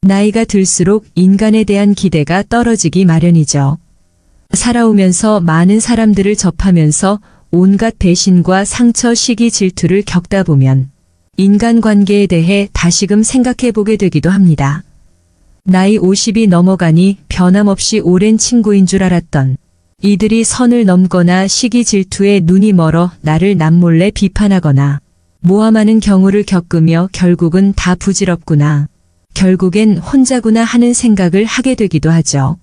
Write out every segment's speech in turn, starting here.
나이가 들수록 인간에 대한 기대가 떨어지기 마련이죠. 살아오면서 많은 사람들을 접하면서 온갖 배신과 상처, 시기, 질투를 겪다 보면 인간관계에 대해 다시금 생각해보게 되기도 합니다. 나이 50이 넘어가니 변함없이 오랜 친구인 줄 알았던 이들이 선을 넘거나 시기, 질투에 눈이 멀어 나를 남몰래 비판하거나 모함하는 경우를 겪으며 결국은 다 부질없구나, 결국엔 혼자구나 하는 생각을 하게 되기도 하죠.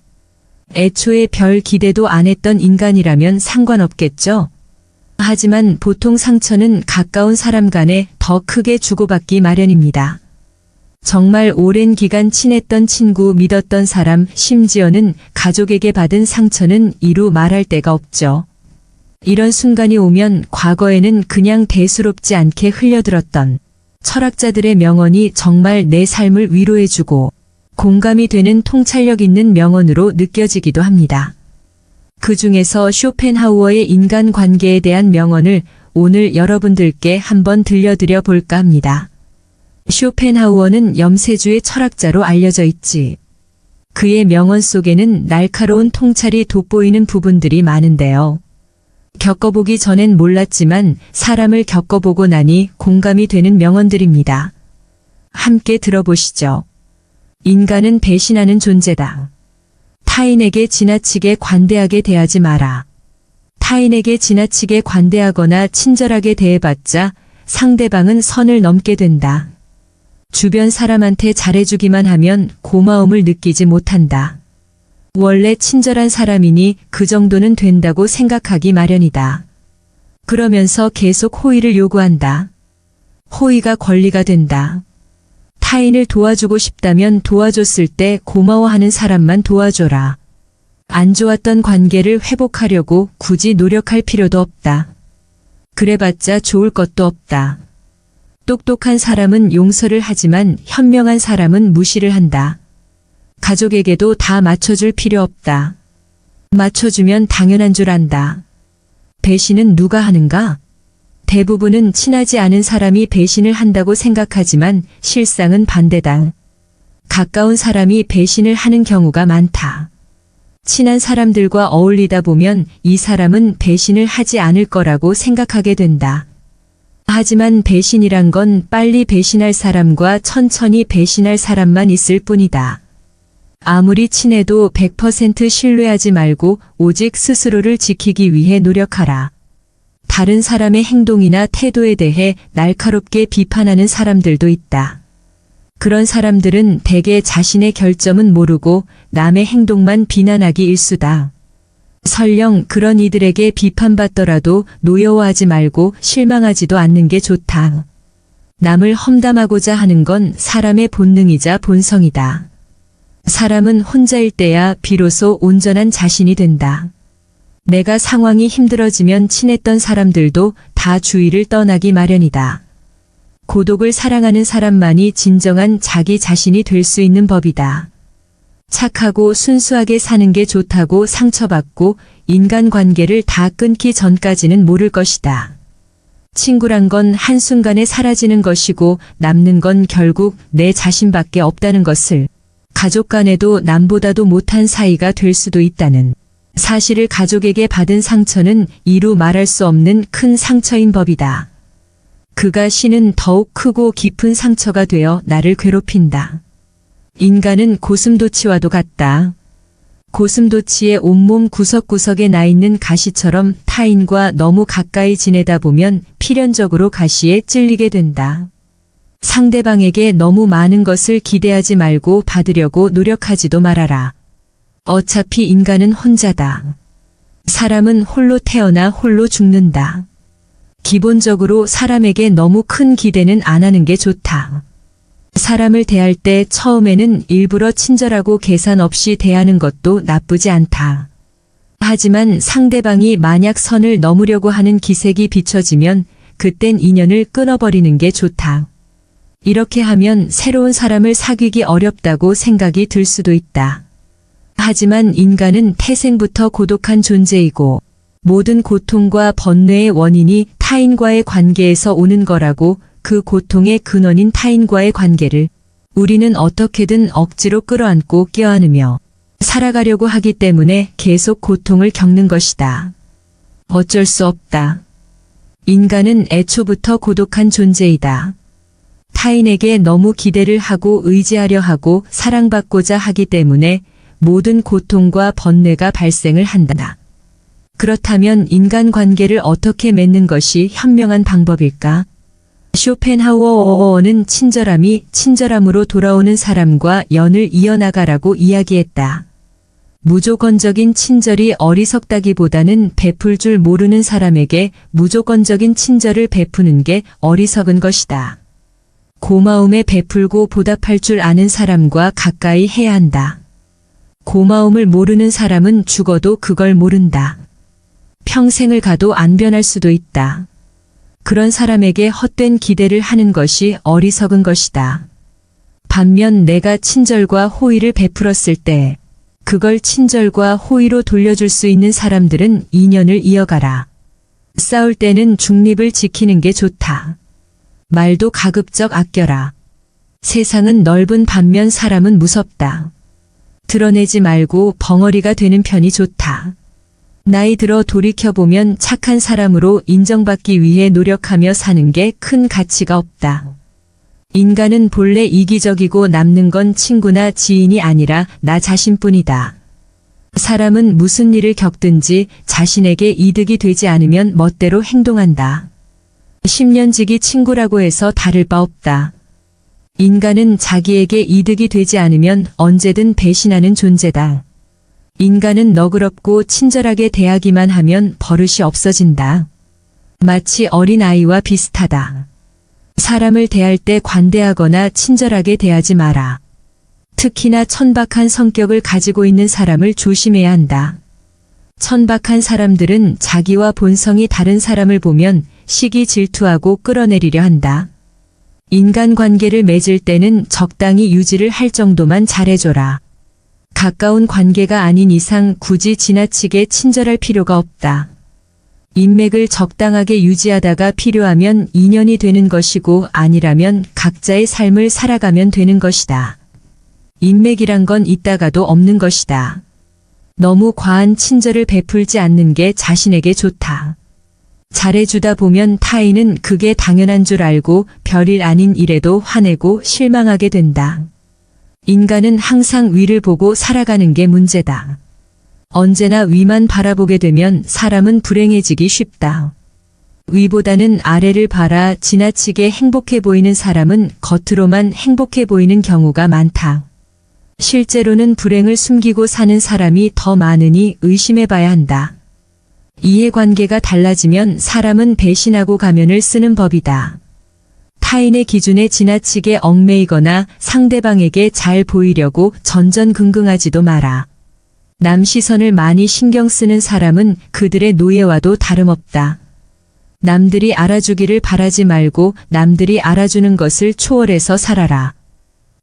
애초에 별 기대도 안 했던 인간이라면 상관없겠죠. 하지만 보통 상처는 가까운 사람 간에 더 크게 주고받기 마련입니다. 정말 오랜 기간 친했던 친구, 믿었던 사람, 심지어는 가족에게 받은 상처는 이루 말할 데가 없죠. 이런 순간이 오면 과거에는 그냥 대수롭지 않게 흘려들었던 철학자들의 명언이 정말 내 삶을 위로해주고 공감이 되는 통찰력 있는 명언으로 느껴지기도 합니다. 그 중에서 쇼펜하우어의 인간관계에 대한 명언을 오늘 여러분들께 한번 들려드려 볼까 합니다. 쇼펜하우어는 염세주의 철학자로 알려져 있지. 그의 명언 속에는 날카로운 통찰이 돋보이는 부분들이 많은데요. 겪어보기 전엔 몰랐지만 사람을 겪어보고 나니 공감이 되는 명언들입니다. 함께 들어보시죠. 인간은 배신하는 존재다. 타인에게 지나치게 관대하게 대하지 마라. 타인에게 지나치게 관대하거나 친절하게 대해봤자 상대방은 선을 넘게 된다. 주변 사람한테 잘해주기만 하면 고마움을 느끼지 못한다. 원래 친절한 사람이니 그 정도는 된다고 생각하기 마련이다. 그러면서 계속 호의를 요구한다. 호의가 권리가 된다. 타인을 도와주고 싶다면 도와줬을 때 고마워하는 사람만 도와줘라. 안 좋았던 관계를 회복하려고 굳이 노력할 필요도 없다. 그래봤자 좋을 것도 없다. 똑똑한 사람은 용서를 하지만 현명한 사람은 무시를 한다. 가족에게도 다 맞춰줄 필요 없다. 맞춰주면 당연한 줄 안다. 배신은 누가 하는가? 대부분은 친하지 않은 사람이 배신을 한다고 생각하지만 실상은 반대다. 가까운 사람이 배신을 하는 경우가 많다. 친한 사람들과 어울리다 보면 이 사람은 배신을 하지 않을 거라고 생각하게 된다. 하지만 배신이란 건 빨리 배신할 사람과 천천히 배신할 사람만 있을 뿐이다. 아무리 친해도 100% 신뢰하지 말고 오직 스스로를 지키기 위해 노력하라. 다른 사람의 행동이나 태도에 대해 날카롭게 비판하는 사람들도 있다. 그런 사람들은 대개 자신의 결점은 모르고 남의 행동만 비난하기 일쑤다. 설령 그런 이들에게 비판받더라도 노여워하지 말고 실망하지도 않는 게 좋다. 남을 험담하고자 하는 건 사람의 본능이자 본성이다. 사람은 혼자일 때야 비로소 온전한 자신이 된다. 내가 상황이 힘들어지면 친했던 사람들도 다 주위를 떠나기 마련이다. 고독을 사랑하는 사람만이 진정한 자기 자신이 될 수 있는 법이다. 착하고 순수하게 사는 게 좋다고 상처받고 인간관계를 다 끊기 전까지는 모를 것이다. 친구란 건 한순간에 사라지는 것이고 남는 건 결국 내 자신밖에 없다는 것을, 가족 간에도 남보다도 못한 사이가 될 수도 있다는 사실을 가족에게 받은 상처는 이루 말할 수 없는 큰 상처인 법이다. 그가 신은 더욱 크고 깊은 상처가 되어 나를 괴롭힌다. 인간은 고슴도치와도 같다. 고슴도치의 온몸 구석구석에 나 있는 가시처럼 타인과 너무 가까이 지내다 보면 필연적으로 가시에 찔리게 된다. 상대방에게 너무 많은 것을 기대하지 말고 받으려고 노력하지도 말아라. 어차피 인간은 혼자다. 사람은 홀로 태어나 홀로 죽는다. 기본적으로 사람에게 너무 큰 기대는 안 하는 게 좋다. 사람을 대할 때 처음에는 일부러 친절하고 계산 없이 대하는 것도 나쁘지 않다. 하지만 상대방이 만약 선을 넘으려고 하는 기색이 비춰지면 그땐 인연을 끊어버리는 게 좋다. 이렇게 하면 새로운 사람을 사귀기 어렵다고 생각이 들 수도 있다. 하지만 인간은 태생부터 고독한 존재이고 모든 고통과 번뇌의 원인이 타인과의 관계에서 오는 거라고, 그 고통의 근원인 타인과의 관계를 우리는 어떻게든 억지로 끌어안고 껴안으며 살아가려고 하기 때문에 계속 고통을 겪는 것이다. 어쩔 수 없다. 인간은 애초부터 고독한 존재이다. 타인에게 너무 기대를 하고 의지하려 하고 사랑받고자 하기 때문에 모든 고통과 번뇌가 발생을 한다. 그렇다면 인간관계를 어떻게 맺는 것이 현명한 방법일까? 쇼펜하우어는 친절함이 친절함으로 돌아오는 사람과 연을 이어나가라고 이야기했다. 무조건적인 친절이 어리석다기보다는 베풀 줄 모르는 사람에게 무조건적인 친절을 베푸는 게 어리석은 것이다. 고마움에 베풀고 보답할 줄 아는 사람과 가까이 해야 한다. 고마움을 모르는 사람은 죽어도 그걸 모른다. 평생을 가도 안 변할 수도 있다. 그런 사람에게 헛된 기대를 하는 것이 어리석은 것이다. 반면 내가 친절과 호의를 베풀었을 때 그걸 친절과 호의로 돌려줄 수 있는 사람들은 인연을 이어가라. 싸울 때는 중립을 지키는 게 좋다. 말도 가급적 아껴라. 세상은 넓은 반면 사람은 무섭다. 드러내지 말고 벙어리가 되는 편이 좋다. 나이 들어 돌이켜보면 착한 사람으로 인정받기 위해 노력하며 사는 게 큰 가치가 없다. 인간은 본래 이기적이고 남는 건 친구나 지인이 아니라 나 자신뿐이다. 사람은 무슨 일을 겪든지 자신에게 이득이 되지 않으면 멋대로 행동한다. 10년지기 친구라고 해서 다를 바 없다. 인간은 자기에게 이득이 되지 않으면 언제든 배신하는 존재다. 인간은 너그럽고 친절하게 대하기만 하면 버릇이 없어진다. 마치 어린아이와 비슷하다. 사람을 대할 때 관대하거나 친절하게 대하지 마라. 특히나 천박한 성격을 가지고 있는 사람을 조심해야 한다. 천박한 사람들은 자기와 본성이 다른 사람을 보면 시기 질투하고 끌어내리려 한다. 인간관계를 맺을 때는 적당히 유지를 할 정도만 잘해줘라. 가까운 관계가 아닌 이상 굳이 지나치게 친절할 필요가 없다. 인맥을 적당하게 유지하다가 필요하면 인연이 되는 것이고 아니라면 각자의 삶을 살아가면 되는 것이다. 인맥이란 건 있다가도 없는 것이다. 너무 과한 친절을 베풀지 않는 게 자신에게 좋다. 잘해주다 보면 타인은 그게 당연한 줄 알고 별일 아닌 일에도 화내고 실망하게 된다. 인간은 항상 위를 보고 살아가는 게 문제다. 언제나 위만 바라보게 되면 사람은 불행해지기 쉽다. 위보다는 아래를 바라 지나치게 행복해 보이는 사람은 겉으로만 행복해 보이는 경우가 많다. 실제로는 불행을 숨기고 사는 사람이 더 많으니 의심해 봐야 한다. 이해관계가 달라지면 사람은 배신하고 가면을 쓰는 법이다. 타인의 기준에 지나치게 얽매이거나 상대방에게 잘 보이려고 전전긍긍하지도 마라. 남 시선을 많이 신경 쓰는 사람은 그들의 노예와도 다름없다. 남들이 알아주기를 바라지 말고 남들이 알아주는 것을 초월해서 살아라.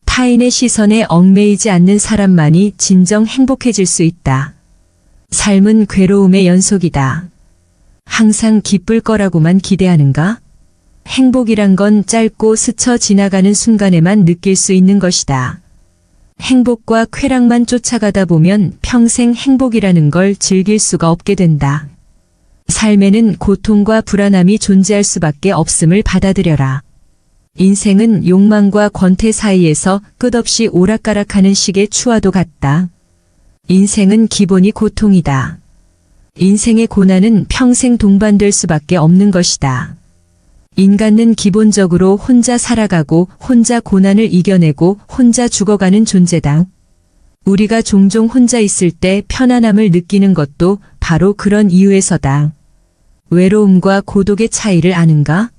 타인의 시선에 얽매이지 않는 사람만이 진정 행복해질 수 있다. 삶은 괴로움의 연속이다. 항상 기쁠 거라고만 기대하는가? 행복이란 건 짧고 스쳐 지나가는 순간에만 느낄 수 있는 것이다. 행복과 쾌락만 쫓아가다 보면 평생 행복이라는 걸 즐길 수가 없게 된다. 삶에는 고통과 불안함이 존재할 수밖에 없음을 받아들여라. 인생은 욕망과 권태 사이에서 끝없이 오락가락하는 식의 추와도 같다. 인생은 기본이 고통이다. 인생의 고난은 평생 동반될 수밖에 없는 것이다. 인간은 기본적으로 혼자 살아가고 혼자 고난을 이겨내고 혼자 죽어가는 존재다. 우리가 종종 혼자 있을 때 편안함을 느끼는 것도 바로 그런 이유에서다. 외로움과 고독의 차이를 아는가?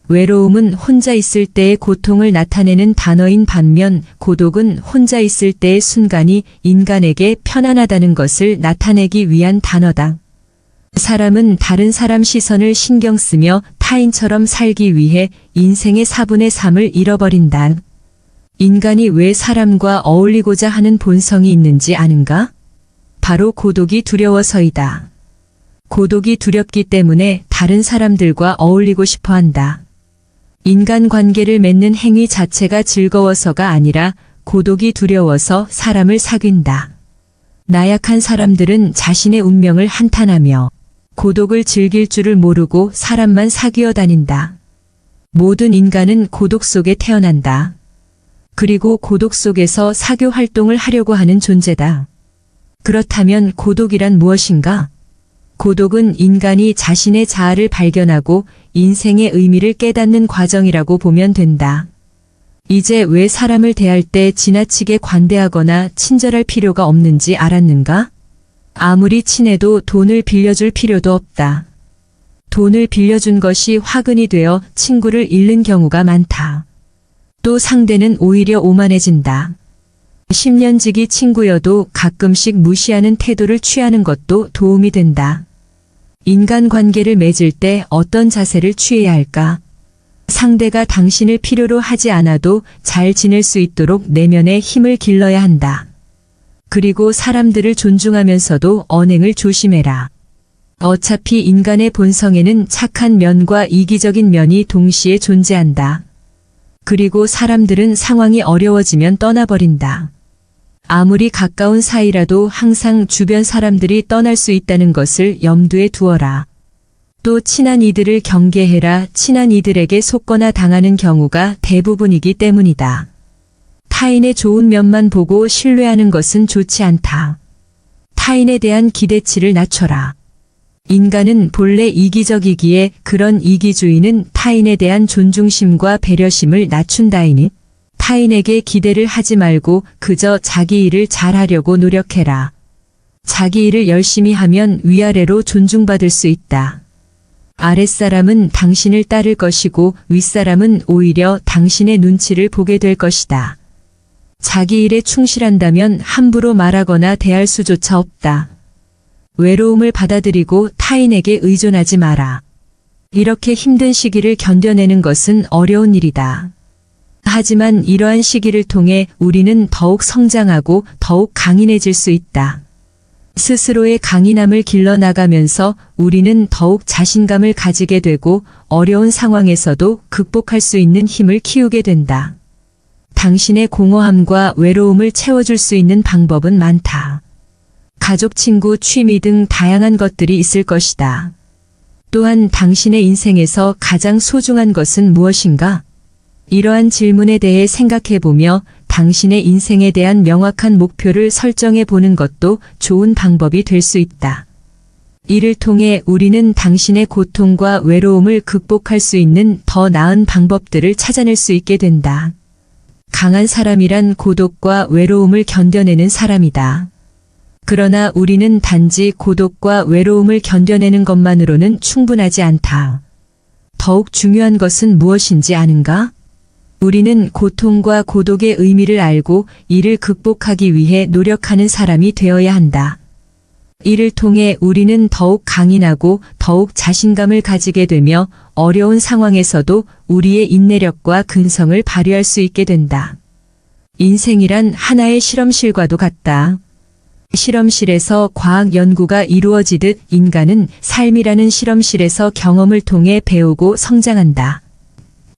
외로움은 혼자 있을 때의 고통을 나타내는 단어인 반면 고독은 혼자 있을 때의 순간이 인간에게 편안하다는 것을 나타내기 위한 단어다. 사람은 다른 사람 시선을 신경 쓰며 타인처럼 살기 위해 인생의 4분의 3을 잃어버린다. 인간이 왜 사람과 어울리고자 하는 본성이 있는지 아는가? 바로 고독이 두려워서이다. 고독이 두렵기 때문에 다른 사람들과 어울리고 싶어 한다. 인간관계를 맺는 행위 자체가 즐거워서가 아니라 고독이 두려워서 사람을 사귄다. 나약한 사람들은 자신의 운명을 한탄하며 고독을 즐길 줄을 모르고 사람만 사귀어 다닌다. 모든 인간은 고독 속에 태어난다. 그리고 고독 속에서 사교 활동을 하려고 하는 존재다. 그렇다면 고독이란 무엇인가? 고독은 인간이 자신의 자아를 발견하고 인생의 의미를 깨닫는 과정이라고 보면 된다. 이제 왜 사람을 대할 때 지나치게 관대하거나 친절할 필요가 없는지 알았는가? 아무리 친해도 돈을 빌려줄 필요도 없다. 돈을 빌려준 것이 화근이 되어 친구를 잃는 경우가 많다. 또 상대는 오히려 오만해진다. 10년 지기 친구여도 가끔씩 무시하는 태도를 취하는 것도 도움이 된다. 인간관계를 맺을 때 어떤 자세를 취해야 할까? 상대가 당신을 필요로 하지 않아도 잘 지낼 수 있도록 내면의 힘을 길러야 한다. 그리고 사람들을 존중하면서도 언행을 조심해라. 어차피 인간의 본성에는 착한 면과 이기적인 면이 동시에 존재한다. 그리고 사람들은 상황이 어려워지면 떠나버린다. 아무리 가까운 사이라도 항상 주변 사람들이 떠날 수 있다는 것을 염두에 두어라. 또 친한 이들을 경계해라. 친한 이들에게 속거나 당하는 경우가 대부분이기 때문이다. 타인의 좋은 면만 보고 신뢰하는 것은 좋지 않다. 타인에 대한 기대치를 낮춰라. 인간은 본래 이기적이기에 그런 이기주의는 타인에 대한 존중심과 배려심을 낮춘다이니 타인에게 기대를 하지 말고 그저 자기 일을 잘하려고 노력해라. 자기 일을 열심히 하면 위아래로 존중받을 수 있다. 아랫사람은 당신을 따를 것이고 윗사람은 오히려 당신의 눈치를 보게 될 것이다. 자기 일에 충실한다면 함부로 말하거나 대할 수조차 없다. 외로움을 받아들이고 타인에게 의존하지 마라. 이렇게 힘든 시기를 견뎌내는 것은 어려운 일이다. 하지만 이러한 시기를 통해 우리는 더욱 성장하고 더욱 강인해질 수 있다. 스스로의 강인함을 길러나가면서 우리는 더욱 자신감을 가지게 되고 어려운 상황에서도 극복할 수 있는 힘을 키우게 된다. 당신의 공허함과 외로움을 채워줄 수 있는 방법은 많다. 가족, 친구, 취미 등 다양한 것들이 있을 것이다. 또한 당신의 인생에서 가장 소중한 것은 무엇인가? 이러한 질문에 대해 생각해보며 당신의 인생에 대한 명확한 목표를 설정해 보는 것도 좋은 방법이 될 수 있다. 이를 통해 우리는 당신의 고통과 외로움을 극복할 수 있는 더 나은 방법들을 찾아낼 수 있게 된다. 강한 사람이란 고독과 외로움을 견뎌내는 사람이다. 그러나 우리는 단지 고독과 외로움을 견뎌내는 것만으로는 충분하지 않다. 더욱 중요한 것은 무엇인지 아는가? 우리는 고통과 고독의 의미를 알고 이를 극복하기 위해 노력하는 사람이 되어야 한다. 이를 통해 우리는 더욱 강인하고 더욱 자신감을 가지게 되며 어려운 상황에서도 우리의 인내력과 근성을 발휘할 수 있게 된다. 인생이란 하나의 실험실과도 같다. 실험실에서 과학 연구가 이루어지듯 인간은 삶이라는 실험실에서 경험을 통해 배우고 성장한다.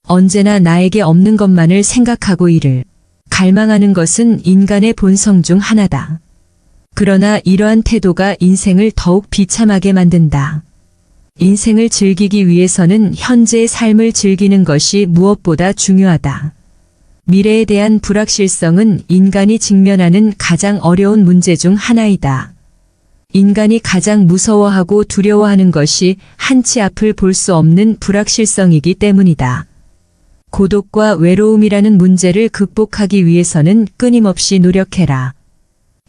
언제나 나에게 없는 것만을 생각하고 이를 갈망하는 것은 인간의 본성 중 하나다. 그러나 이러한 태도가 인생을 더욱 비참하게 만든다. 인생을 즐기기 위해서는 현재의 삶을 즐기는 것이 무엇보다 중요하다. 미래에 대한 불확실성은 인간이 직면하는 가장 어려운 문제 중 하나이다. 인간이 가장 무서워하고 두려워하는 것이 한치 앞을 볼 수 없는 불확실성이기 때문이다. 고독과 외로움이라는 문제를 극복하기 위해서는 끊임없이 노력해라.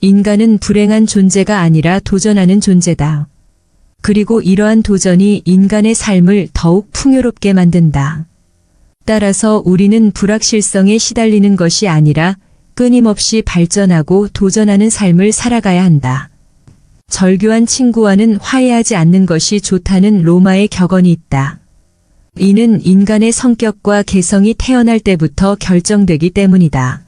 인간은 불행한 존재가 아니라 도전하는 존재다. 그리고 이러한 도전이 인간의 삶을 더욱 풍요롭게 만든다. 따라서 우리는 불확실성에 시달리는 것이 아니라 끊임없이 발전하고 도전하는 삶을 살아가야 한다. 절교한 친구와는 화해하지 않는 것이 좋다는 로마의 격언이 있다. 이는 인간의 성격과 개성이 태어날 때부터 결정되기 때문이다.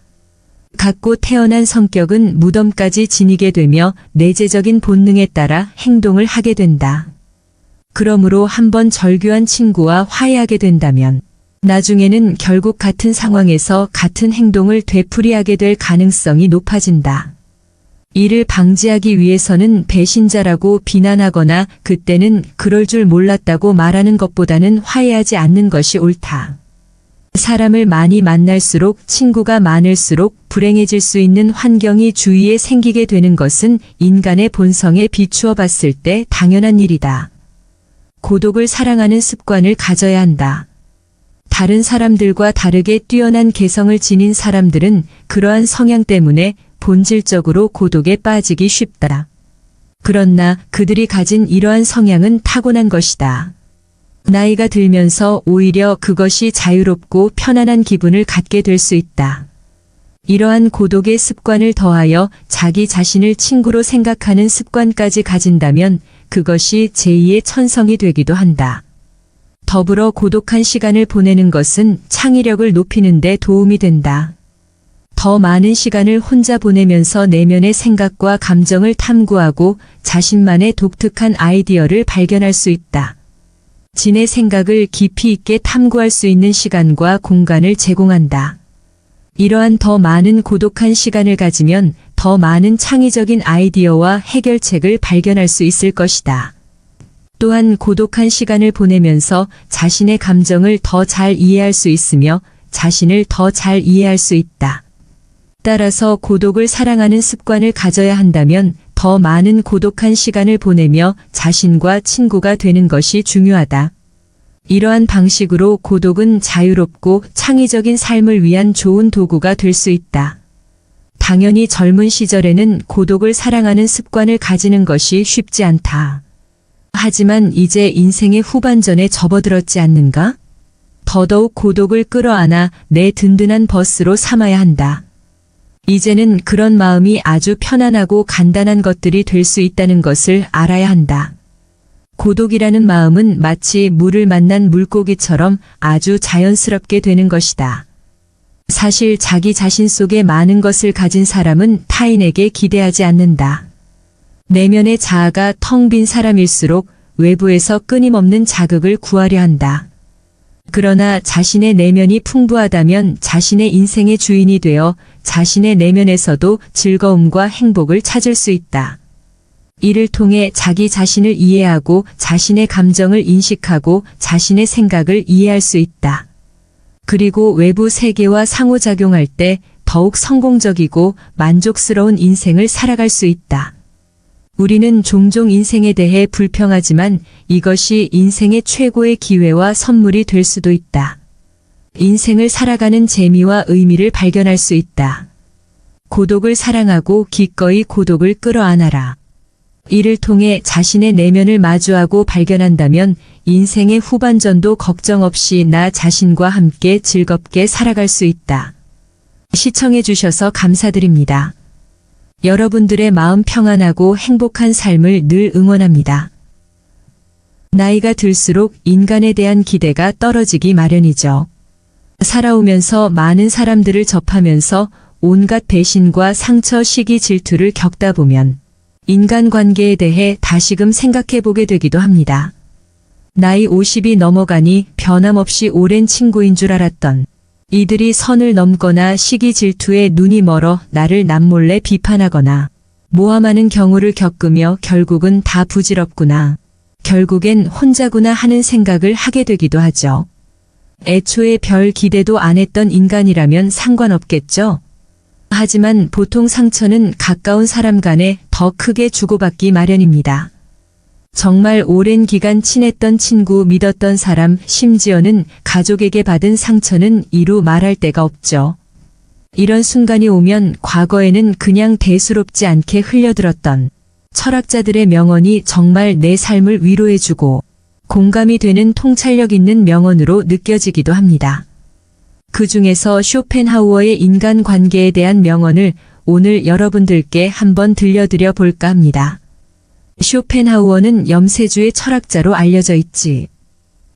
갖고 태어난 성격은 무덤까지 지니게 되며 내재적인 본능에 따라 행동을 하게 된다. 그러므로 한번 절교한 친구와 화해하게 된다면 나중에는 결국 같은 상황에서 같은 행동을 되풀이하게 될 가능성이 높아진다. 이를 방지하기 위해서는 배신자라고 비난하거나 그때는 그럴 줄 몰랐다고 말하는 것보다는 화해하지 않는 것이 옳다. 사람을 많이 만날수록 친구가 많을수록 불행해질 수 있는 환경이 주위에 생기게 되는 것은 인간의 본성에 비추어 봤을 때 당연한 일이다. 고독을 사랑하는 습관을 가져야 한다. 다른 사람들과 다르게 뛰어난 개성을 지닌 사람들은 그러한 성향 때문에 본질적으로 고독에 빠지기 쉽다. 그러나 그들이 가진 이러한 성향은 타고난 것이다. 나이가 들면서 오히려 그것이 자유롭고 편안한 기분을 갖게 될 수 있다. 이러한 고독의 습관을 더하여 자기 자신을 친구로 생각하는 습관까지 가진다면 그것이 제2의 천성이 되기도 한다. 더불어 고독한 시간을 보내는 것은 창의력을 높이는 데 도움이 된다. 더 많은 시간을 혼자 보내면서 내면의 생각과 감정을 탐구하고 자신만의 독특한 아이디어를 발견할 수 있다. 진의 생각을 깊이 있게 탐구할 수 있는 시간과 공간을 제공한다. 이러한 더 많은 고독한 시간을 가지면 더 많은 창의적인 아이디어와 해결책을 발견할 수 있을 것이다. 또한 고독한 시간을 보내면서 자신의 감정을 더 잘 이해할 수 있으며 자신을 더 잘 이해할 수 있다. 따라서 고독을 사랑하는 습관을 가져야 한다면 더 많은 고독한 시간을 보내며 자신과 친구가 되는 것이 중요하다. 이러한 방식으로 고독은 자유롭고 창의적인 삶을 위한 좋은 도구가 될 수 있다. 당연히 젊은 시절에는 고독을 사랑하는 습관을 가지는 것이 쉽지 않다. 하지만 이제 인생의 후반전에 접어들었지 않는가? 더더욱 고독을 끌어안아 내 든든한 버스로 삼아야 한다. 이제는 그런 마음이 아주 편안하고 간단한 것들이 될 수 있다는 것을 알아야 한다. 고독이라는 마음은 마치 물을 만난 물고기처럼 아주 자연스럽게 되는 것이다. 사실 자기 자신 속에 많은 것을 가진 사람은 타인에게 기대하지 않는다. 내면의 자아가 텅 빈 사람일수록 외부에서 끊임없는 자극을 구하려 한다. 그러나 자신의 내면이 풍부하다면 자신의 인생의 주인이 되어 자신의 내면에서도 즐거움과 행복을 찾을 수 있다. 이를 통해 자기 자신을 이해하고 자신의 감정을 인식하고 자신의 생각을 이해할 수 있다. 그리고 외부 세계와 상호작용할 때 더욱 성공적이고 만족스러운 인생을 살아갈 수 있다. 우리는 종종 인생에 대해 불평하지만 이것이 인생의 최고의 기회와 선물이 될 수도 있다. 인생을 살아가는 재미와 의미를 발견할 수 있다. 고독을 사랑하고 기꺼이 고독을 끌어안아라. 이를 통해 자신의 내면을 마주하고 발견한다면 인생의 후반전도 걱정 없이 나 자신과 함께 즐겁게 살아갈 수 있다. 시청해 주셔서 감사드립니다. 여러분들의 마음 평안하고 행복한 삶을 늘 응원합니다. 나이가 들수록 인간에 대한 기대가 떨어지기 마련이죠. 살아오면서 많은 사람들을 접하면서 온갖 배신과 상처, 시기, 질투를 겪다 보면 인간관계에 대해 다시금 생각해보게 되기도 합니다. 나이 50이 넘어가니 변함없이 오랜 친구인 줄 알았던 이들이 선을 넘거나 시기 질투에 눈이 멀어 나를 남몰래 비판하거나 모함하는 경우를 겪으며 결국은 다 부질없구나. 결국엔 혼자구나 하는 생각을 하게 되기도 하죠. 애초에 별 기대도 안 했던 인간이라면 상관없겠죠. 하지만 보통 상처는 가까운 사람 간에 더 크게 주고받기 마련입니다. 정말 오랜 기간 친했던 친구, 믿었던 사람, 심지어는 가족에게 받은 상처는 이루 말할 데가 없죠. 이런 순간이 오면 과거에는 그냥 대수롭지 않게 흘려들었던 철학자들의 명언이 정말 내 삶을 위로해주고 공감이 되는 통찰력 있는 명언으로 느껴지기도 합니다. 그 중에서 쇼펜하우어의 인간관계에 대한 명언을 오늘 여러분들께 한번 들려드려 볼까 합니다. 쇼펜하우어는 염세주의 철학자로 알려져 있지.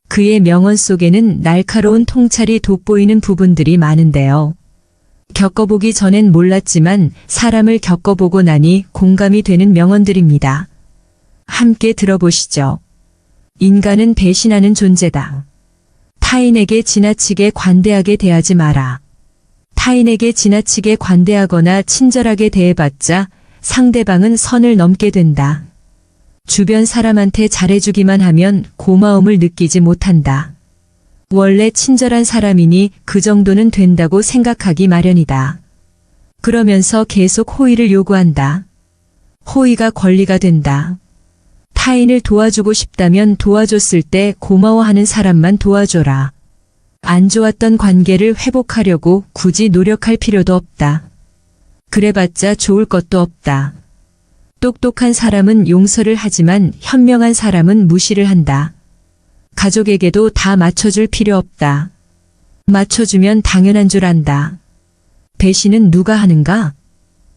그의 명언 속에는 날카로운 통찰이 돋보이는 부분들이 많은데요. 겪어보기 전엔 몰랐지만 사람을 겪어보고 나니 공감이 되는 명언들입니다. 함께 들어보시죠. 인간은 배신하는 존재다. 타인에게 지나치게 관대하게 대하지 마라. 타인에게 지나치게 관대하거나 친절하게 대해봤자 상대방은 선을 넘게 된다. 주변 사람한테 잘해주기만 하면 고마움을 느끼지 못한다. 원래 친절한 사람이니 그 정도는 된다고 생각하기 마련이다. 그러면서 계속 호의를 요구한다. 호의가 권리가 된다. 타인을 도와주고 싶다면 도와줬을 때 고마워하는 사람만 도와줘라. 안 좋았던 관계를 회복하려고 굳이 노력할 필요도 없다. 그래봤자 좋을 것도 없다. 똑똑한 사람은 용서를 하지만 현명한 사람은 무시를 한다. 가족에게도 다 맞춰줄 필요 없다. 맞춰주면 당연한 줄 안다. 배신은 누가 하는가?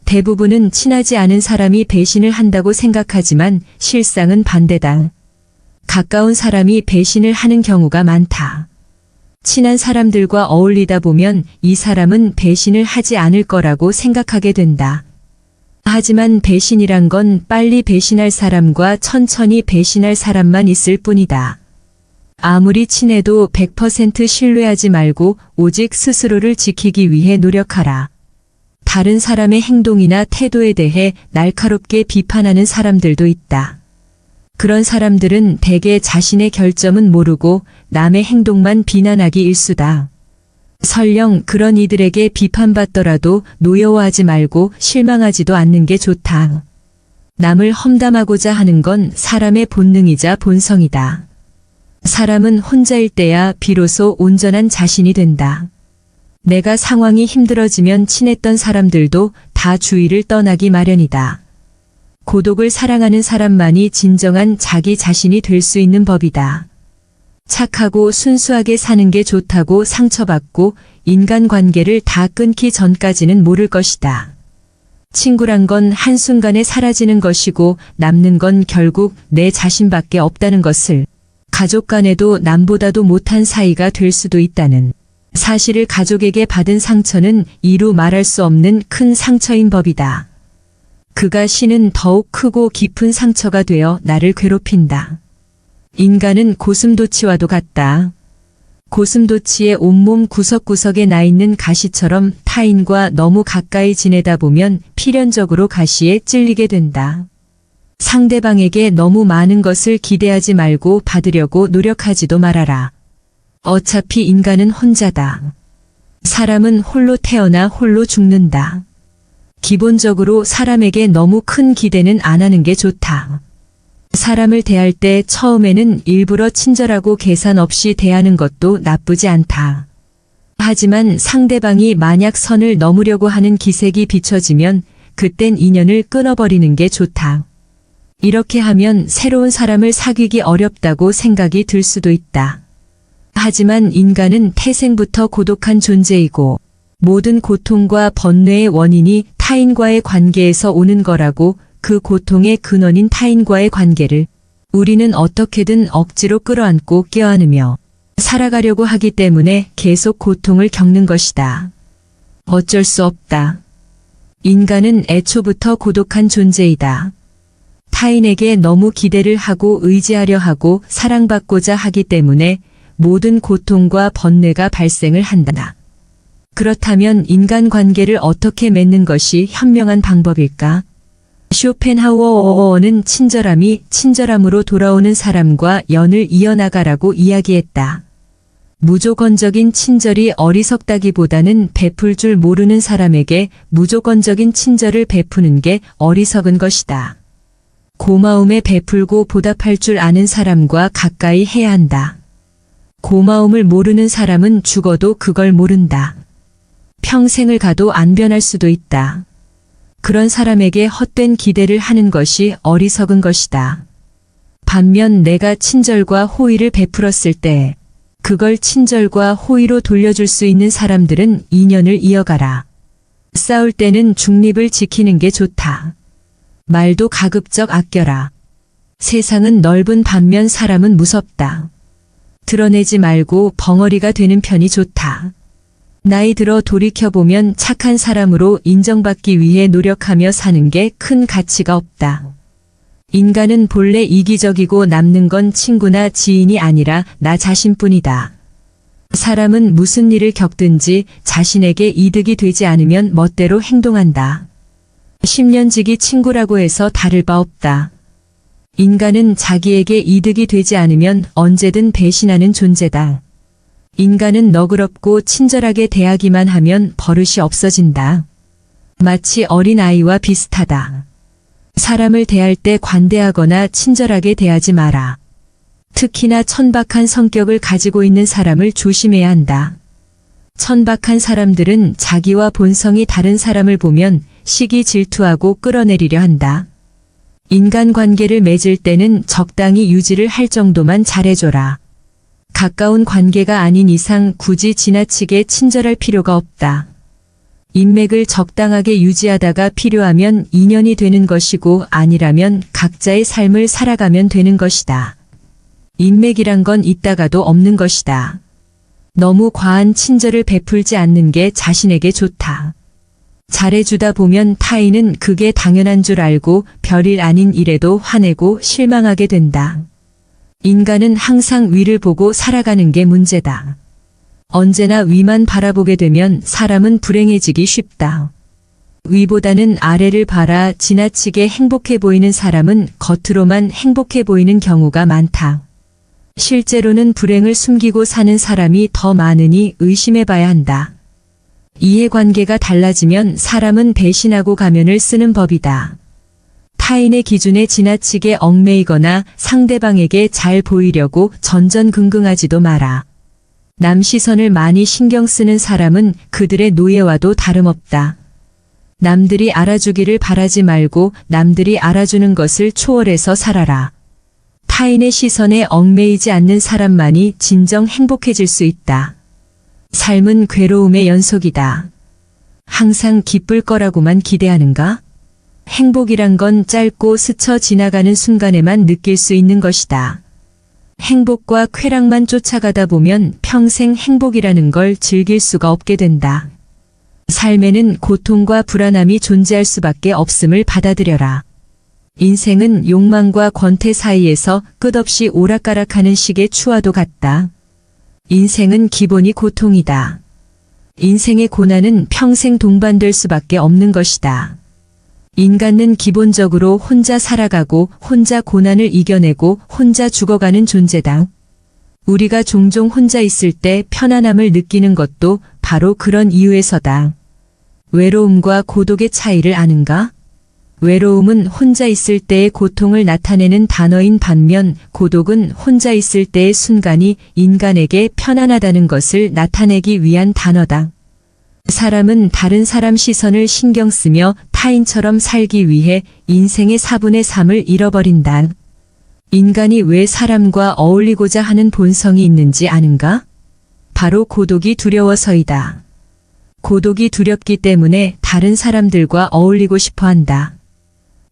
대부분은 친하지 않은 사람이 배신을 한다고 생각하지만 실상은 반대다. 가까운 사람이 배신을 하는 경우가 많다. 친한 사람들과 어울리다 보면 이 사람은 배신을 하지 않을 거라고 생각하게 된다. 하지만 배신이란 건 빨리 배신할 사람과 천천히 배신할 사람만 있을 뿐이다. 아무리 친해도 100% 신뢰하지 말고 오직 스스로를 지키기 위해 노력하라. 다른 사람의 행동이나 태도에 대해 날카롭게 비판하는 사람들도 있다. 그런 사람들은 대개 자신의 결점은 모르고 남의 행동만 비난하기 일쑤다. 설령 그런 이들에게 비판받더라도 노여워하지 말고 실망하지도 않는 게 좋다. 남을 험담하고자 하는 건 사람의 본능이자 본성이다. 사람은 혼자일 때야 비로소 온전한 자신이 된다. 내가 상황이 힘들어지면 친했던 사람들도 다 주위를 떠나기 마련이다. 고독을 사랑하는 사람만이 진정한 자기 자신이 될 수 있는 법이다. 착하고 순수하게 사는 게 좋다고 상처받고 인간관계를 다 끊기 전까지는 모를 것이다. 친구란 건 한순간에 사라지는 것이고 남는 건 결국 내 자신밖에 없다는 것을, 가족 간에도 남보다도 못한 사이가 될 수도 있다는 사실을 가족에게 받은 상처는 이루 말할 수 없는 큰 상처인 법이다. 그가 신은 더욱 크고 깊은 상처가 되어 나를 괴롭힌다. 인간은 고슴도치와도 같다. 고슴도치의 온몸 구석구석에 나 있는 가시처럼 타인과 너무 가까이 지내다 보면 필연적으로 가시에 찔리게 된다. 상대방에게 너무 많은 것을 기대하지 말고 받으려고 노력하지도 말아라. 어차피 인간은 혼자다. 사람은 홀로 태어나 홀로 죽는다. 기본적으로 사람에게 너무 큰 기대는 안 하는 게 좋다. 사람을 대할 때 처음에는 일부러 친절하고 계산 없이 대하는 것도 나쁘지 않다. 하지만 상대방이 만약 선을 넘으려고 하는 기색이 비춰지면 그땐 인연을 끊어버리는 게 좋다. 이렇게 하면 새로운 사람을 사귀기 어렵다고 생각이 들 수도 있다. 하지만 인간은 태생부터 고독한 존재이고 모든 고통과 번뇌의 원인이 타인과의 관계에서 오는 거라고, 그 고통의 근원인 타인과의 관계를 우리는 어떻게든 억지로 끌어안고 껴안으며 살아가려고 하기 때문에 계속 고통을 겪는 것이다. 어쩔 수 없다. 인간은 애초부터 고독한 존재이다. 타인에게 너무 기대를 하고 의지하려 하고 사랑받고자 하기 때문에 모든 고통과 번뇌가 발생을 한다. 그렇다면 인간관계를 어떻게 맺는 것이 현명한 방법일까? 쇼펜하우어는 친절함이 친절함으로 돌아오는 사람과 연을 이어나가라고 이야기했다. 무조건적인 친절이 어리석다기보다는 베풀 줄 모르는 사람에게 무조건적인 친절을 베푸는 게 어리석은 것이다. 고마움에 베풀고 보답할 줄 아는 사람과 가까이 해야 한다. 고마움을 모르는 사람은 죽어도 그걸 모른다. 평생을 가도 안 변할 수도 있다. 그런 사람에게 헛된 기대를 하는 것이 어리석은 것이다. 반면 내가 친절과 호의를 베풀었을 때 그걸 친절과 호의로 돌려줄 수 있는 사람들은 인연을 이어가라. 싸울 때는 중립을 지키는 게 좋다. 말도 가급적 아껴라. 세상은 넓은 반면 사람은 무섭다. 드러내지 말고 벙어리가 되는 편이 좋다. 나이 들어 돌이켜보면 착한 사람으로 인정받기 위해 노력하며 사는 게 큰 가치가 없다. 인간은 본래 이기적이고 남는 건 친구나 지인이 아니라 나 자신뿐이다. 사람은 무슨 일을 겪든지 자신에게 이득이 되지 않으면 멋대로 행동한다. 10년지기 친구라고 해서 다를 바 없다. 인간은 자기에게 이득이 되지 않으면 언제든 배신하는 존재다. 인간은 너그럽고 친절하게 대하기만 하면 버릇이 없어진다. 마치 어린아이와 비슷하다. 사람을 대할 때 관대하거나 친절하게 대하지 마라. 특히나 천박한 성격을 가지고 있는 사람을 조심해야 한다. 천박한 사람들은 자기와 본성이 다른 사람을 보면 시기 질투하고 끌어내리려 한다. 인간관계를 맺을 때는 적당히 유지를 할 정도만 잘해줘라. 가까운 관계가 아닌 이상 굳이 지나치게 친절할 필요가 없다. 인맥을 적당하게 유지하다가 필요하면 인연이 되는 것이고 아니라면 각자의 삶을 살아가면 되는 것이다. 인맥이란 건 있다가도 없는 것이다. 너무 과한 친절을 베풀지 않는 게 자신에게 좋다. 잘해주다 보면 타인은 그게 당연한 줄 알고 별일 아닌 일에도 화내고 실망하게 된다. 인간은 항상 위를 보고 살아가는 게 문제다. 언제나 위만 바라보게 되면 사람은 불행해지기 쉽다. 위보다는 아래를 바라 지나치게 행복해 보이는 사람은 겉으로만 행복해 보이는 경우가 많다. 실제로는 불행을 숨기고 사는 사람이 더 많으니 의심해 봐야 한다. 이해관계가 달라지면 사람은 배신하고 가면을 쓰는 법이다. 타인의 기준에 지나치게 얽매이거나 상대방에게 잘 보이려고 전전긍긍하지도 마라. 남 시선을 많이 신경 쓰는 사람은 그들의 노예와도 다름없다. 남들이 알아주기를 바라지 말고 남들이 알아주는 것을 초월해서 살아라. 타인의 시선에 얽매이지 않는 사람만이 진정 행복해질 수 있다. 삶은 괴로움의 연속이다. 항상 기쁠 거라고만 기대하는가? 행복이란 건 짧고 스쳐 지나가는 순간에만 느낄 수 있는 것이다. 행복과 쾌락만 쫓아가다 보면 평생 행복이라는 걸 즐길 수가 없게 된다. 삶에는 고통과 불안함이 존재할 수밖에 없음을 받아들여라. 인생은 욕망과 권태 사이에서 끝없이 오락가락하는 식의 추와도 같다. 인생은 기본이 고통이다. 인생의 고난은 평생 동반될 수밖에 없는 것이다. 인간은 기본적으로 혼자 살아가고 혼자 고난을 이겨내고 혼자 죽어가는 존재다. 우리가 종종 혼자 있을 때 편안함을 느끼는 것도 바로 그런 이유에서다. 외로움과 고독의 차이를 아는가? 외로움은 혼자 있을 때의 고통을 나타내는 단어인 반면 고독은 혼자 있을 때의 순간이 인간에게 편안하다는 것을 나타내기 위한 단어다. 사람은 다른 사람 시선을 신경 쓰며 타인처럼 살기 위해 인생의 4분의 3을 잃어버린다. 인간이 왜 사람과 어울리고자 하는 본성이 있는지 아는가? 바로 고독이 두려워서이다. 고독이 두렵기 때문에 다른 사람들과 어울리고 싶어 한다.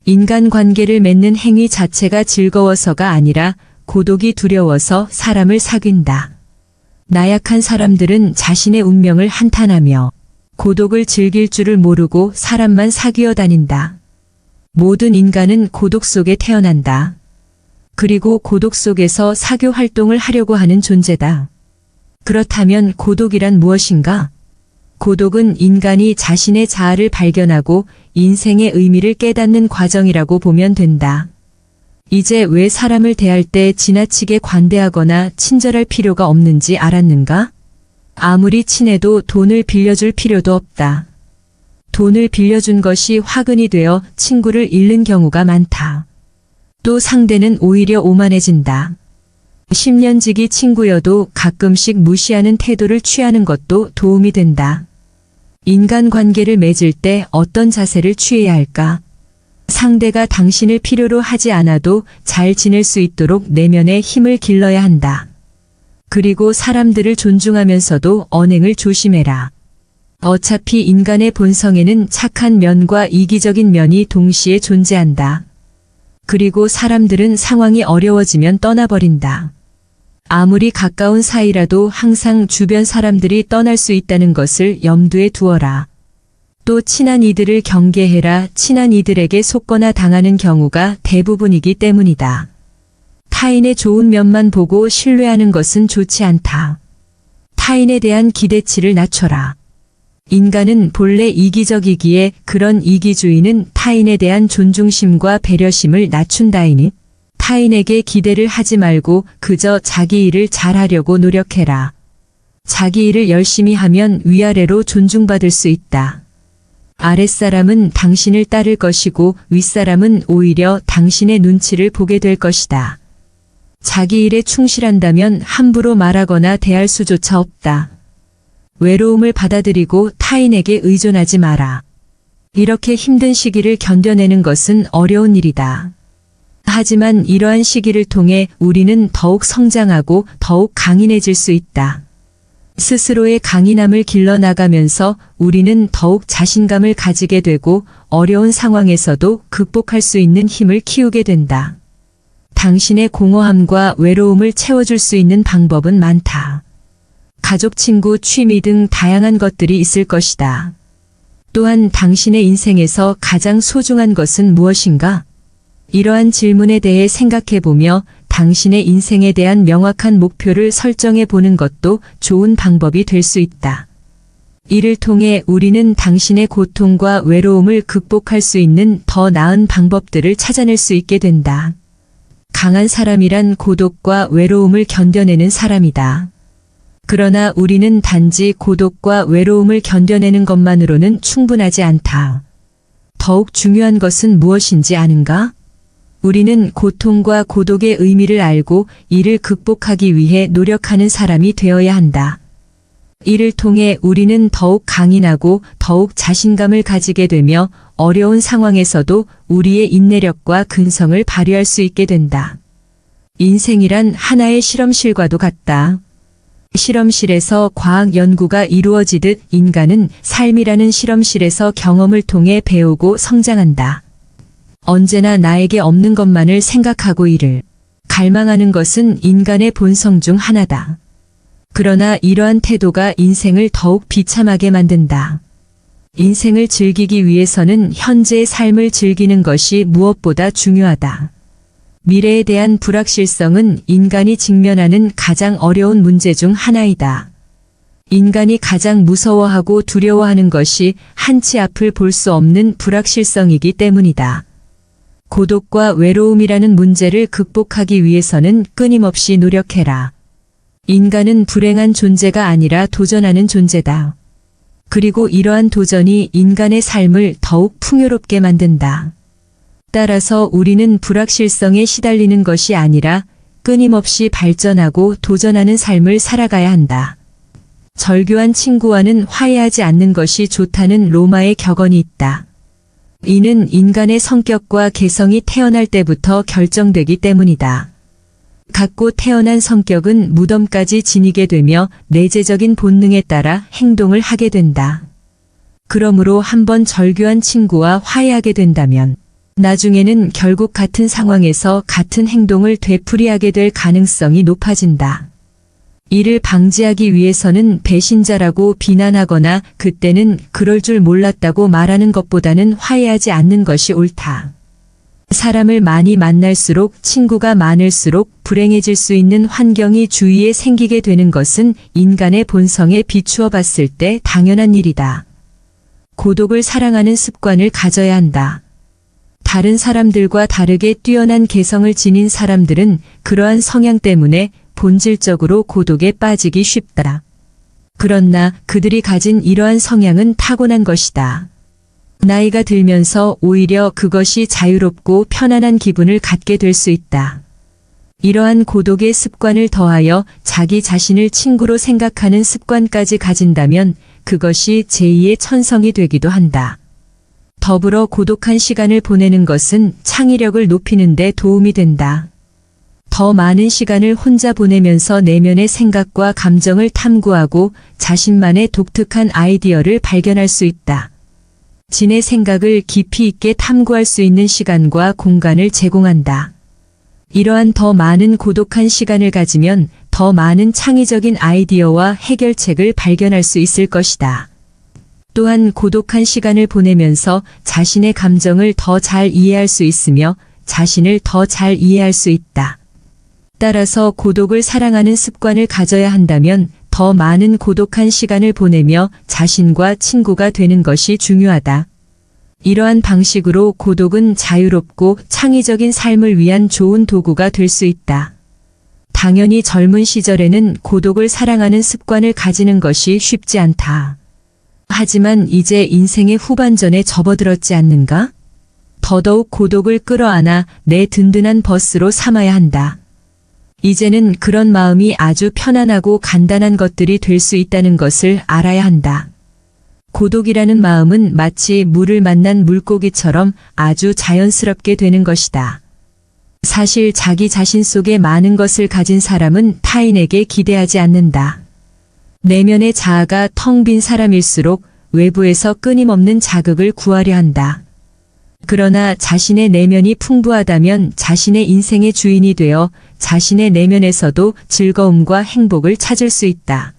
인간관계를 맺는 행위 자체가 즐거워서가 아니라 고독이 두려워서 사람을 사귄다. 나약한 사람들은 자신의 운명을 한탄하며 고독을 즐길 줄을 모르고 사람만 사귀어 다닌다. 모든 인간은 고독 속에 태어난다. 그리고 고독 속에서 사교 활동을 하려고 하는 존재다. 그렇다면 고독이란 무엇인가? 고독은 인간이 자신의 자아를 발견하고 인생의 의미를 깨닫는 과정이라고 보면 된다. 이제 왜 사람을 대할 때 지나치게 관대하거나 친절할 필요가 없는지 알았는가? 아무리 친해도 돈을 빌려줄 필요도 없다. 돈을 빌려준 것이 화근이 되어 친구를 잃는 경우가 많다. 또 상대는 오히려 오만해진다. 10년지기 친구여도 가끔씩 무시하는 태도를 취하는 것도 도움이 된다. 인간관계를 맺을 때 어떤 자세를 취해야 할까? 상대가 당신을 필요로 하지 않아도 잘 지낼 수 있도록 내면의 힘을 길러야 한다. 그리고 사람들을 존중하면서도 언행을 조심해라. 어차피 인간의 본성에는 착한 면과 이기적인 면이 동시에 존재한다. 그리고 사람들은 상황이 어려워지면 떠나버린다. 아무리 가까운 사이라도 항상 주변 사람들이 떠날 수 있다는 것을 염두에 두어라. 또 친한 이들을 경계해라. 친한 이들에게 속거나 당하는 경우가 대부분이기 때문이다. 타인의 좋은 면만 보고 신뢰하는 것은 좋지 않다. 타인에 대한 기대치를 낮춰라. 인간은 본래 이기적이기에 그런 이기주의는 타인에 대한 존중심과 배려심을 낮춘다이니 타인에게 기대를 하지 말고 그저 자기 일을 잘하려고 노력해라. 자기 일을 열심히 하면 위아래로 존중받을 수 있다. 아랫사람은 당신을 따를 것이고 윗사람은 오히려 당신의 눈치를 보게 될 것이다. 자기 일에 충실한다면 함부로 말하거나 대할 수조차 없다. 외로움을 받아들이고 타인에게 의존하지 마라. 이렇게 힘든 시기를 견뎌내는 것은 어려운 일이다. 하지만 이러한 시기를 통해 우리는 더욱 성장하고 더욱 강인해질 수 있다. 스스로의 강인함을 길러나가면서 우리는 더욱 자신감을 가지게 되고 어려운 상황에서도 극복할 수 있는 힘을 키우게 된다. 당신의 공허함과 외로움을 채워줄 수 있는 방법은 많다. 가족, 친구, 취미 등 다양한 것들이 있을 것이다. 또한 당신의 인생에서 가장 소중한 것은 무엇인가? 이러한 질문에 대해 생각해보며 당신의 인생에 대한 명확한 목표를 설정해 보는 것도 좋은 방법이 될 수 있다. 이를 통해 우리는 당신의 고통과 외로움을 극복할 수 있는 더 나은 방법들을 찾아낼 수 있게 된다. 강한 사람이란 고독과 외로움을 견뎌내는 사람이다. 그러나 우리는 단지 고독과 외로움을 견뎌내는 것만으로는 충분하지 않다. 더욱 중요한 것은 무엇인지 아는가? 우리는 고통과 고독의 의미를 알고 이를 극복하기 위해 노력하는 사람이 되어야 한다. 이를 통해 우리는 더욱 강인하고 더욱 자신감을 가지게 되며 어려운 상황에서도 우리의 인내력과 근성을 발휘할 수 있게 된다. 인생이란 하나의 실험실과도 같다. 실험실에서 과학 연구가 이루어지듯 인간은 삶이라는 실험실에서 경험을 통해 배우고 성장한다. 언제나 나에게 없는 것만을 생각하고 이를 갈망하는 것은 인간의 본성 중 하나다. 그러나 이러한 태도가 인생을 더욱 비참하게 만든다. 인생을 즐기기 위해서는 현재의 삶을 즐기는 것이 무엇보다 중요하다. 미래에 대한 불확실성은 인간이 직면하는 가장 어려운 문제 중 하나이다. 인간이 가장 무서워하고 두려워하는 것이 한치 앞을 볼 수 없는 불확실성이기 때문이다. 고독과 외로움이라는 문제를 극복하기 위해서는 끊임없이 노력해라. 인간은 불행한 존재가 아니라 도전하는 존재다. 그리고 이러한 도전이 인간의 삶을 더욱 풍요롭게 만든다. 따라서 우리는 불확실성에 시달리는 것이 아니라 끊임없이 발전하고 도전하는 삶을 살아가야 한다. 절교한 친구와는 화해하지 않는 것이 좋다는 로마의 격언이 있다. 이는 인간의 성격과 개성이 태어날 때부터 결정되기 때문이다. 갖고 태어난 성격은 무덤까지 지니게 되며 내재적인 본능에 따라 행동을 하게 된다. 그러므로 한번 절교한 친구와 화해하게 된다면 나중에는 결국 같은 상황에서 같은 행동을 되풀이하게 될 가능성이 높아진다. 이를 방지하기 위해서는 배신자라고 비난하거나 그때는 그럴 줄 몰랐다고 말하는 것보다는 화해하지 않는 것이 옳다. 사람을 많이 만날수록 친구가 많을수록 불행해질 수 있는 환경이 주위에 생기게 되는 것은 인간의 본성에 비추어 봤을 때 당연한 일이다. 고독을 사랑하는 습관을 가져야 한다. 다른 사람들과 다르게 뛰어난 개성을 지닌 사람들은 그러한 성향 때문에 본질적으로 고독에 빠지기 쉽다. 그러나 그들이 가진 이러한 성향은 타고난 것이다. 나이가 들면서 오히려 그것이 자유롭고 편안한 기분을 갖게 될 수 있다. 이러한 고독의 습관을 더하여 자기 자신을 친구로 생각하는 습관까지 가진다면 그것이 제2의 천성이 되기도 한다. 더불어 고독한 시간을 보내는 것은 창의력을 높이는 데 도움이 된다. 더 많은 시간을 혼자 보내면서 내면의 생각과 감정을 탐구하고 자신만의 독특한 아이디어를 발견할 수 있다. 진의 생각을 깊이 있게 탐구할 수 있는 시간과 공간을 제공한다. 이러한 더 많은 고독한 시간을 가지면 더 많은 창의적인 아이디어와 해결책을 발견할 수 있을 것이다. 또한 고독한 시간을 보내면서 자신의 감정을 더 잘 이해할 수 있으며 자신을 더 잘 이해할 수 있다. 따라서 고독을 사랑하는 습관을 가져야 한다면 더 더 많은 고독한 시간을 보내며 자신과 친구가 되는 것이 중요하다. 이러한 방식으로 고독은 자유롭고 창의적인 삶을 위한 좋은 도구가 될 수 있다. 당연히 젊은 시절에는 고독을 사랑하는 습관을 가지는 것이 쉽지 않다. 하지만 이제 인생의 후반전에 접어들었지 않는가? 더더욱 고독을 끌어안아 내 든든한 버스로 삼아야 한다. 이제는 그런 마음이 아주 편안하고 간단한 것들이 될 수 있다는 것을 알아야 한다. 고독이라는 마음은 마치 물을 만난 물고기처럼 아주 자연스럽게 되는 것이다. 사실 자기 자신 속에 많은 것을 가진 사람은 타인에게 기대하지 않는다. 내면의 자아가 텅 빈 사람일수록 외부에서 끊임없는 자극을 구하려 한다. 그러나 자신의 내면이 풍부하다면 자신의 인생의 주인이 되어 자신의 내면에서도 즐거움과 행복을 찾을 수 있다.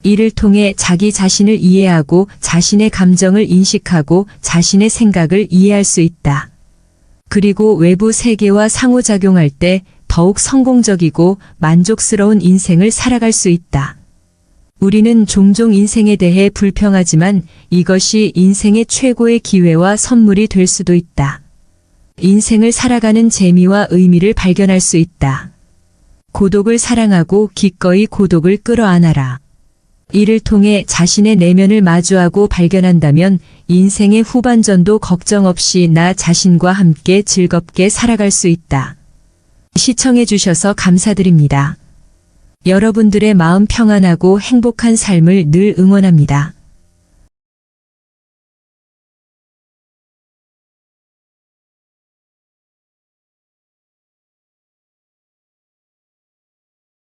이를 통해 자기 자신을 이해하고 자신의 감정을 인식하고 자신의 생각을 이해할 수 있다. 그리고 외부 세계와 상호작용할 때 더욱 성공적이고 만족스러운 인생을 살아갈 수 있다. 우리는 종종 인생에 대해 불평하지만 이것이 인생의 최고의 기회와 선물이 될 수도 있다. 인생을 살아가는 재미와 의미를 발견할 수 있다. 고독을 사랑하고 기꺼이 고독을 끌어안아라. 이를 통해 자신의 내면을 마주하고 발견한다면 인생의 후반전도 걱정 없이 나 자신과 함께 즐겁게 살아갈 수 있다. 시청해 주셔서 감사드립니다. 여러분들의 마음 평안하고 행복한 삶을 늘 응원합니다.